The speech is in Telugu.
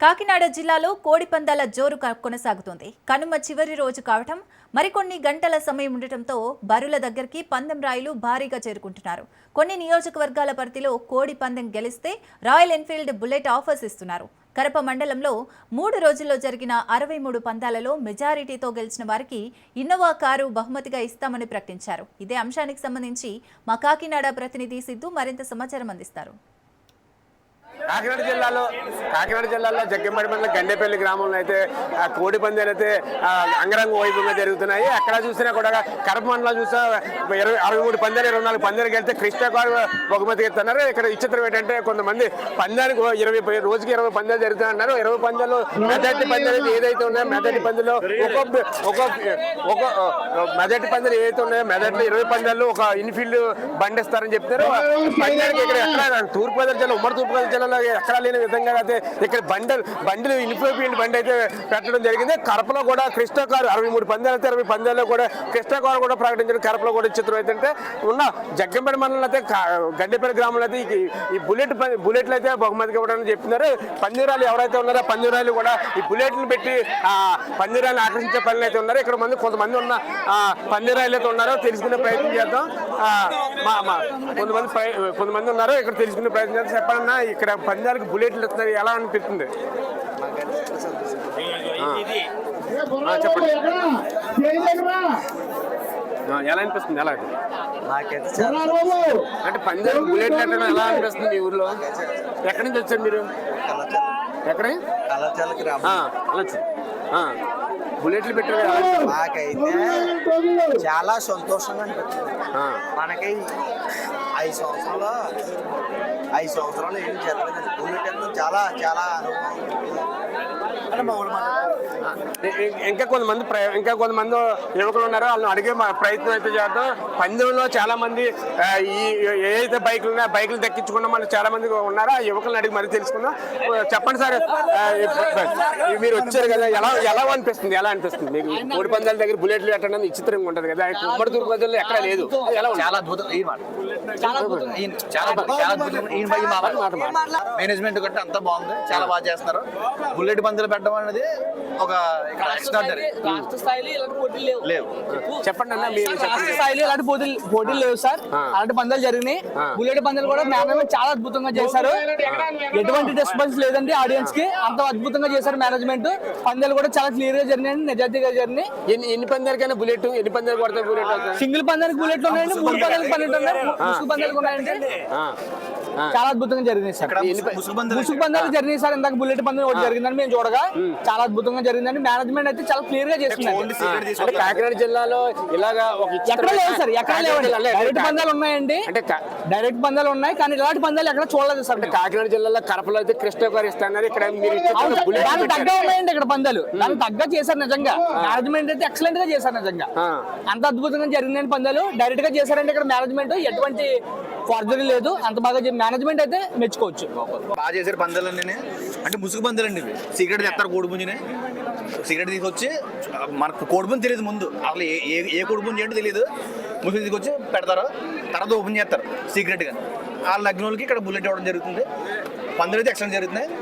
కాకినాడ జిల్లాలో కోడి పందాల జోరు కొనసాగుతోంది. కనుమ చివరి రోజు కావటం, మరికొన్ని గంటల సమయం ఉండటంతో బరుల దగ్గరికి పందెం రాయులు భారీగా చేరుకుంటున్నారు. కొన్ని నియోజకవర్గాల పరిధిలో కోడి పందెం గెలిస్తే రాయల్ ఎన్ఫీల్డ్ బుల్లెట్ ఆఫర్స్ ఇస్తున్నారు. కరప మండలంలో 3 రోజుల్లో జరిగిన 63 పందాలలో మెజారిటీతో గెలిచిన వారికి ఇన్నోవా కారు బహుమతిగా ఇస్తామని ప్రకటించారు. ఇదే అంశానికి సంబంధించి మా కాకినాడ ప్రతినిధి సిద్ధు మరింత సమాచారం అందిస్తారు. కాకినాడ జిల్లాలో జగ్గంపేట మండలం గండేపల్లి గ్రామంలో అయితే కోడి పందాలు అయితే అంగరంగ వైభవంగా జరుగుతున్నాయి. అక్కడ చూసినా కూడా కరప మండలం చూసా 63 పందాలు 24 పందాలకు వెళ్తే కృష్ణ కారు బహుమతిగా ఇస్తున్నారు. ఇక్కడ విచిత్రం ఏంటంటే కొంతమంది పందానికి 20 పందాలు జరుగుతున్నాయన్నారు. 20 పందాలు మెజార్టీ పందాలు ఏదైతే ఉన్నాయో మెజార్టీ పందాలు ఒక మెజార్టీ పందాలు ఏదైతే ఉన్నాయో మెజార్టీలో 20 పందాలు ఒక ఇన్ఫీల్డ్ బండి ఇస్తారని చెప్తారు. పందాలకి ఇక్కడ ఎక్కడ తూర్పుగోదావరి జిల్లా ఉమ్మడి తూర్పుగోదావరి జిల్లాలో ఎక్కడా లేని విధంగా అయితే ఇక్కడ బండిలు ఇన్ఫీల్డ్ బండి అయితే పెట్టడం జరిగింది. కరపలో కూడా కృష్ణ కారు 63 పందాలు అయితే 20 పందాల్లో కూడా కృష్ణ కారు కూడా ప్రకటించడం కరపలో కూడా చిత్రం అయితే ఉన్న జగ్గంపేట మండలం అయితే గండేపల్లి గ్రామంలో అయితే ఈ బుల్లెట్లు అయితే బహుమతిగా ఇవ్వడానికి చెప్తున్నారు. పందిరాలు ఎవరైతే ఉన్నారో పందిరాలు కూడా ఈ బుల్లెట్లు పెట్టి పందిరాలను ఆకర్షించే పనులు అయితే ఉన్నారు. ఇక్కడ కొంతమంది ఉన్న పందిరాలు అయితే ఉన్నారో తెలుసుకునే ప్రయత్నం చేద్దాం. కొంతమంది ఉన్నారు ఇక్కడ తెలుసుకునే ప్రయత్నం చేద్దాం. చెప్పండి, ఇక్కడ పందాలకు బుల్లెట్లు ఇస్తున్నారు, ఎలా అనిపిస్తుంది? చెప్పండి, ఎలా అనిపిస్తుంది? ఎలా అంటే పందాలకు బుల్లెట్లు ఎట్టడం ఎలా అనిపిస్తుంది? ఈ ఊర్లో ఎక్కడి నుంచి వచ్చారు మీరు? ఎక్కడ? బుల్లెట్లు పెట్టారు. నాకైతే చాలా సంతోషంగా అనిపిస్తుంది. మనకి 5 సంవత్సరాలు ఏం జరగలేదు. బుల్లెట్ చాలా చాలా ఇంకా కొంతమంది యువకులు ఉన్నారో వాళ్ళని అడిగే ప్రయత్నం అయితే చేద్దాం. పందెంలో చాలా మంది ఏదైతే బైకులు ఉన్నాయో బైకులు దక్కించుకున్నా మనం చాలా మంది ఉన్నారో ఆ యువకులను అడిగి మరీ తెలుసుకుందాం. చెప్పండి సార్, మీరు వచ్చారు కదా, ఎలా అనిపిస్తుంది? ఎలా అనిపిస్తుంది మీకు? కోడి పందాల దగ్గర బుల్లెట్లు పెట్టడం విచిత్రంగా ఉంటుంది కదా, ఉమ్మడి తూర్పుగోదావరిలో ఎక్కడా లేదు. మేనేజ్మెంట్ కంటే అంతా బాగుంది, చాలా బాగా చేస్తున్నారు. బుల్లెట్ పందాలు పెట్టడం అనేది ఒక ఎక్స్ట్రాడనరీ. లేవు. చెప్పండి అన్న, మీరు స్థాయిలో ఇలాంటి పోటీలు లేవు సార్. అలాంటి పందాలు జరిగినాయి. బుల్లెట్ పందాలు కూడా మేనేజ్మెంట్ చాలా అద్భుతంగా చేశారు. ఎటువంటి డిస్టర్బెన్స్ లేదండి ఆడియన్స్ కి, అంత అద్భుతంగా చేశారు మేనేజ్మెంట్. పందాలు కూడా చాలా క్లియర్ గా జరిగినాయి, నిజాయితీగా జరిగినాయి. ఎన్ని పందాలకైనా బుల్లెట్, ఎన్ని పందాలు కొడతారు బుల్లెట్? సింగిల్ పందానికి బుల్లెట్లు ఉన్నాయండి, 3 పందాలకు పన్నెండు ఉన్నాయి, ముసుగు పందాలకు ఉన్నాయండి. చాలా అద్భుతంగా జరిగింది సార్. ముసుగు పందాలు జరిగినాయి సార్. ఇందాక బుల్లెట్ పందెం ఒకటి జరిగిందని మేము చూడగా చాలా అద్భుతంగా జరిగిందండి. మేనేజ్మెంట్ అయితే చాలా క్లియర్ గా చేస్తున్నారు. కాకినాడ జిల్లాలో ఇలాగా ఎక్కడ లేవు సార్, ఎక్కడ లేవండి. డైరెక్ట్ పందాలు ఉన్నాయండి, డైరెక్ట్ పందాలు ఉన్నాయి, కానీ ఇలాంటి పందాలు ఎక్కడ చూడలేదు సార్. కాకినాడ జిల్లాలో కరపలో అయితే కృష్ణ గారు ఇస్తున్నారు. ఇక్కడ దానికి తగ్గ ఉన్నాయండి ఇక్కడ పందాలు, దానికి తగ్గ చేశారు నిజంగా. మేనేజ్మెంట్ అయితే ఎక్సలెంట్ గా చేశారు నిజంగా. అంత అద్భుతంగా జరిగిందండి పందాలు. డైరెక్ట్ గా చేశారంటే ఇక్కడ మేనేజ్మెంట్ ఎటువంటి ఫార్జరీ లేదు. అంత బాగా మేనేజ్మెంట్ అయితే మెచ్చుకోవచ్చు. బాగా చేశారు పందాలన్నీ. అంటే ముసుగు పందాలండి ఇవి. సీక్రెట్ తెస్తారు కోడి పుంజిని, సీక్రెట్ తీసుకొచ్చి మనకు కోడి పుంజి తెలియదు ముందు, అసలు ఏ కోడి పుంజి ఏంటో తెలియదు. ముసుగు తీసుకొచ్చి పెడతారు, తర్వాత ఓపెన్ చేస్తారు సీక్రెట్ గా. ఆ లగ్నోళ్ళకి ఇక్కడ బుల్లెట్ ఇవ్వడం జరుగుతుంది. పందులు అయితే ఎక్సలెంట్ జరుగుతున్నాయి.